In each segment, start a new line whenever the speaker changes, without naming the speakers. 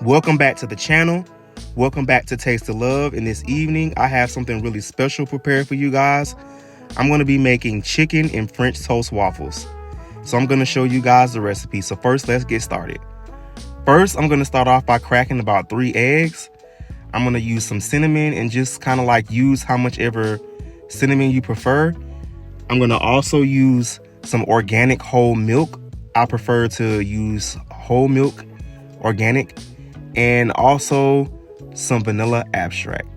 Welcome back to the channel. Welcome back to Taste of Love. And this evening, I have something really special prepared for you guys. I'm going to be making chicken and French toast waffles. So I'm going to show you guys the recipe. So first, let's get started. First, I'm going to start off by cracking about 3 eggs. I'm going to use some cinnamon and just kind of like use how much ever cinnamon you prefer. I'm going to also use some organic whole milk. I prefer to use whole milk, organic, and also some vanilla extract.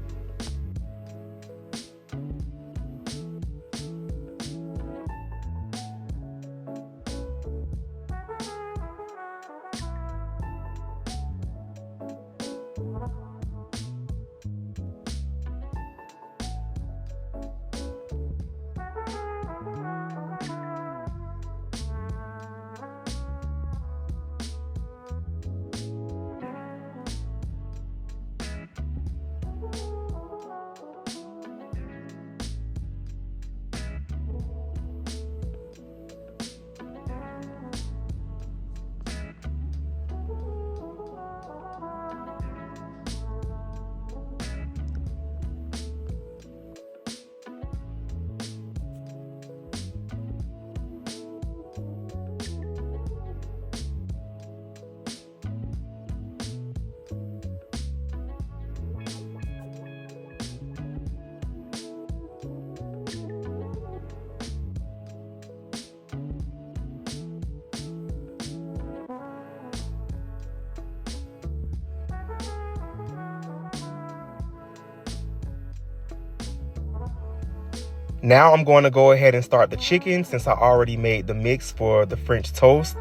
Now I'm going to go ahead and start the chicken since I already made the mix for the French toast.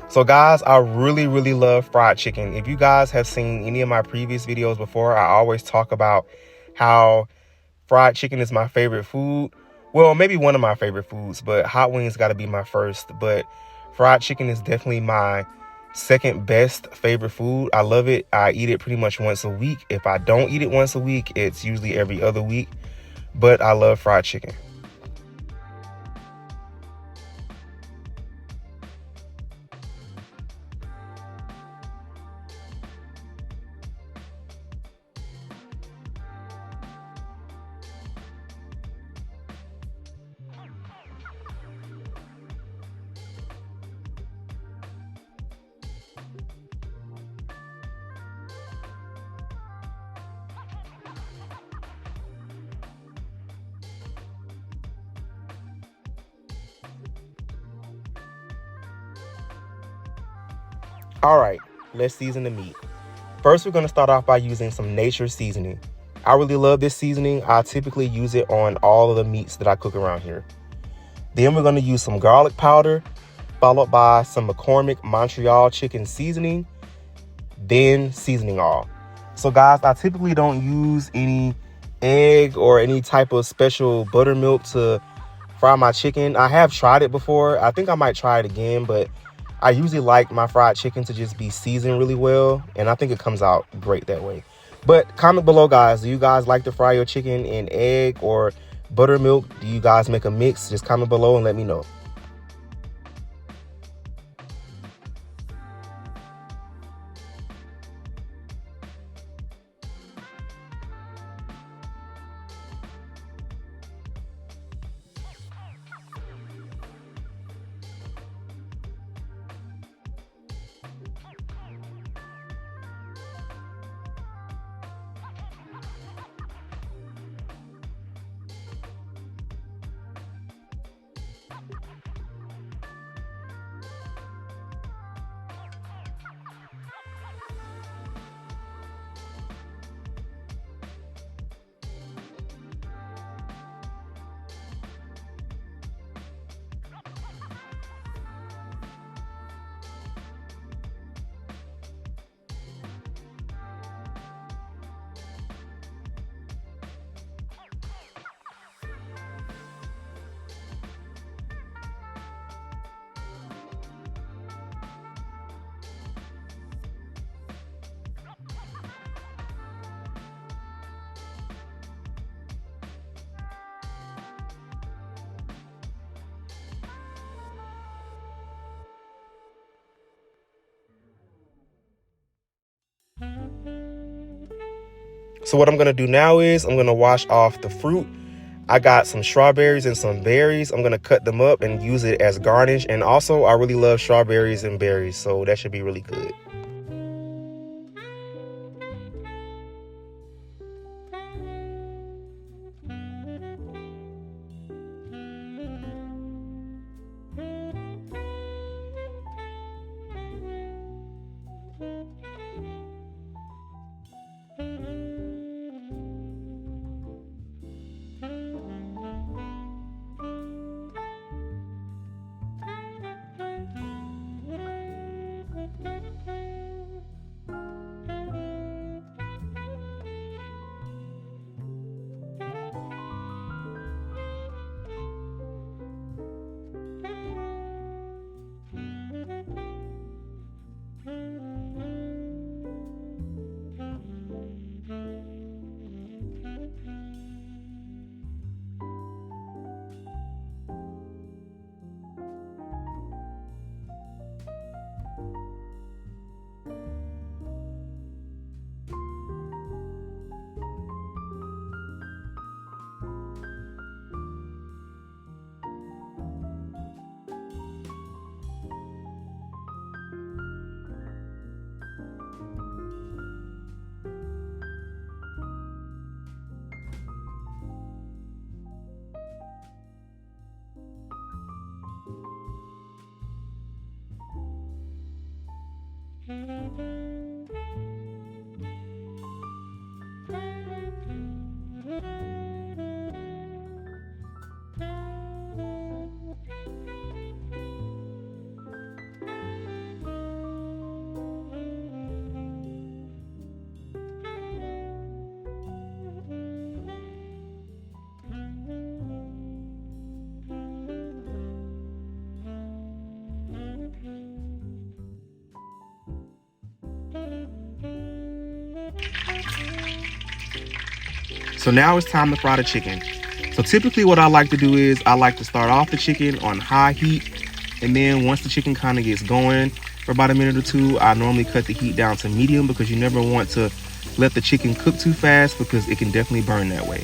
So guys, I really love fried chicken. If you guys have seen any of my previous videos before, I always talk about how fried chicken is my favorite food. Well, maybe one of my favorite foods, but hot wings got to be my first. But fried chicken is definitely my second best favorite food. I love it. I eat it pretty much once a week. If I don't eat it once a week, it's usually every other week. But I love fried chicken. All right, let's season the meat. First, we're going to start off by using some nature seasoning. I really love this seasoning. I typically use it on all of the meats that I cook around here. Then we're going to use some garlic powder, followed by some McCormick Montreal chicken seasoning, then seasoning all. So guys, I typically don't use any egg or any type of special buttermilk to fry my chicken. I have tried it before. I think I might try it again, but I usually like my fried chicken to just be seasoned really well, and I think it comes out great that way. But comment below, guys. Do you guys like to fry your chicken in egg or buttermilk? Do you guys make a mix? Just comment below and let me know. So what I'm gonna do now is I'm gonna wash off the fruit. I got some strawberries and some berries. I'm gonna cut them up and use it as garnish. And also, I really love strawberries and berries, so that should be really good. So now it's time to fry the chicken. So typically what I like to do is I like to start off the chicken on high heat. And then once the chicken kind of gets going for about a minute or two, I normally cut the heat down to medium because you never want to let the chicken cook too fast because it can definitely burn that way.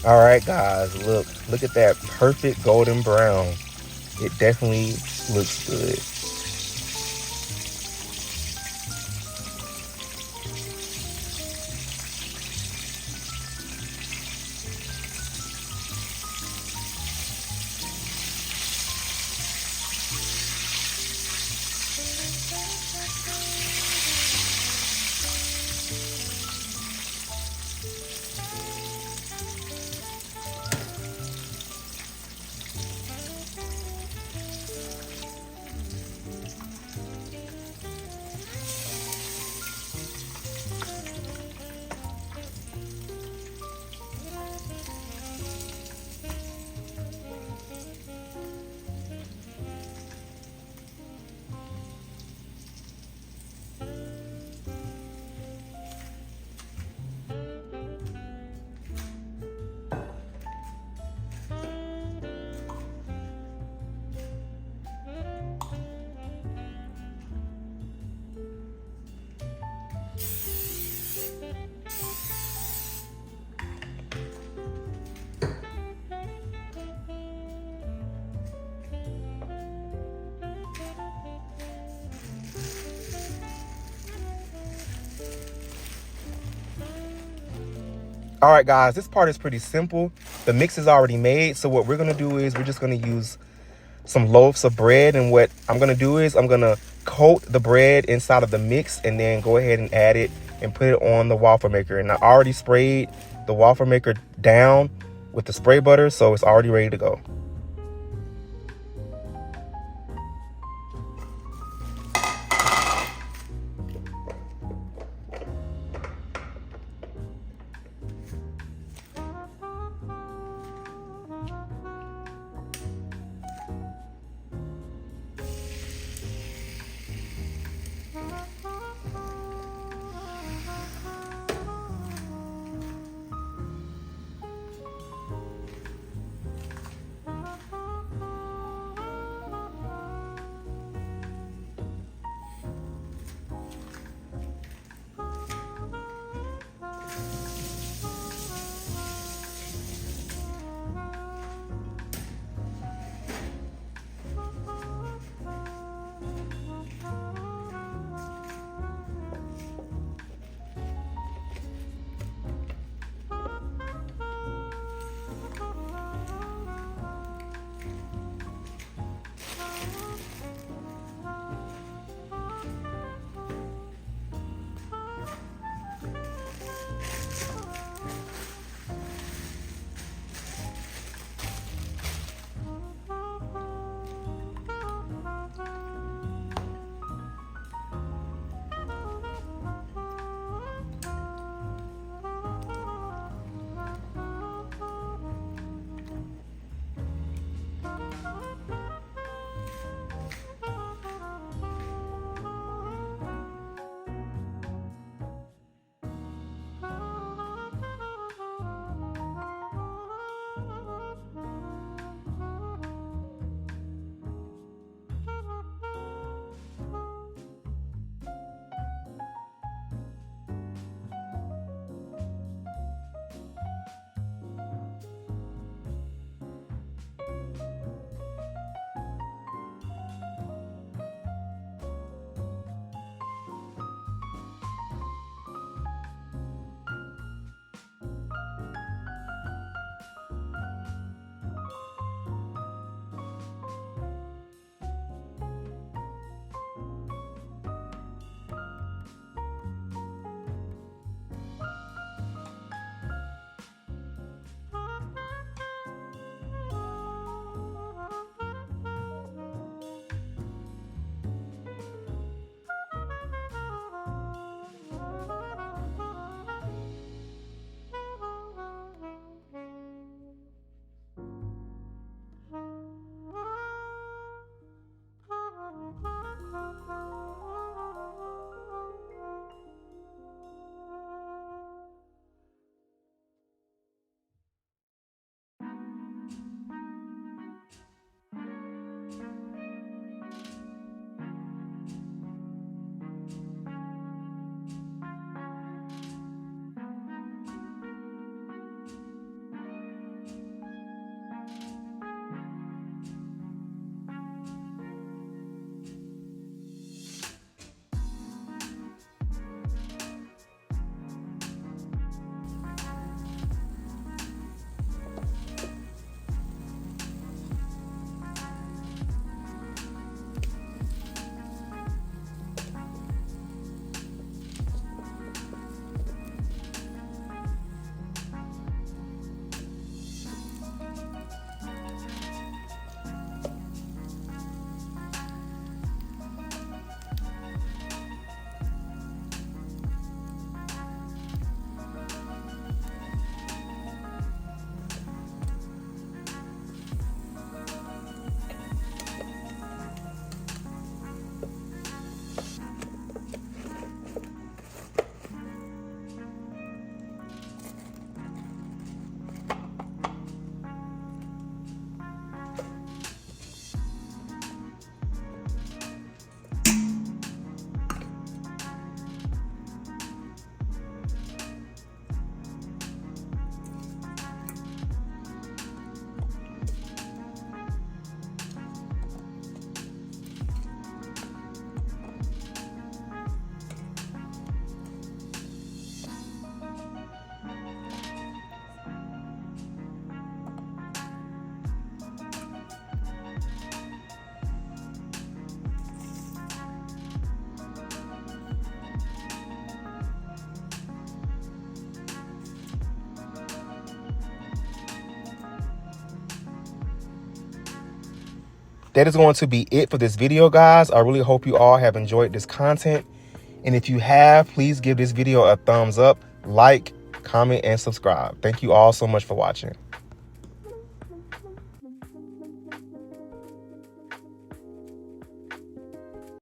All right, guys, look at that perfect golden brown. It definitely looks good. All right, guys, this part is pretty simple. The mix is already made. So what we're going to do is we're just going to use some loaves of bread. And what I'm going to do is I'm going to coat the bread inside of the mix and then go ahead and add it and put it on the waffle maker. And I already sprayed the waffle maker down with the spray butter, so it's already ready to go. That is going to be it for this video, guys. I really hope you all have enjoyed this content. And if you have, please give this video a thumbs up, like, comment, and subscribe. Thank you all so much for watching.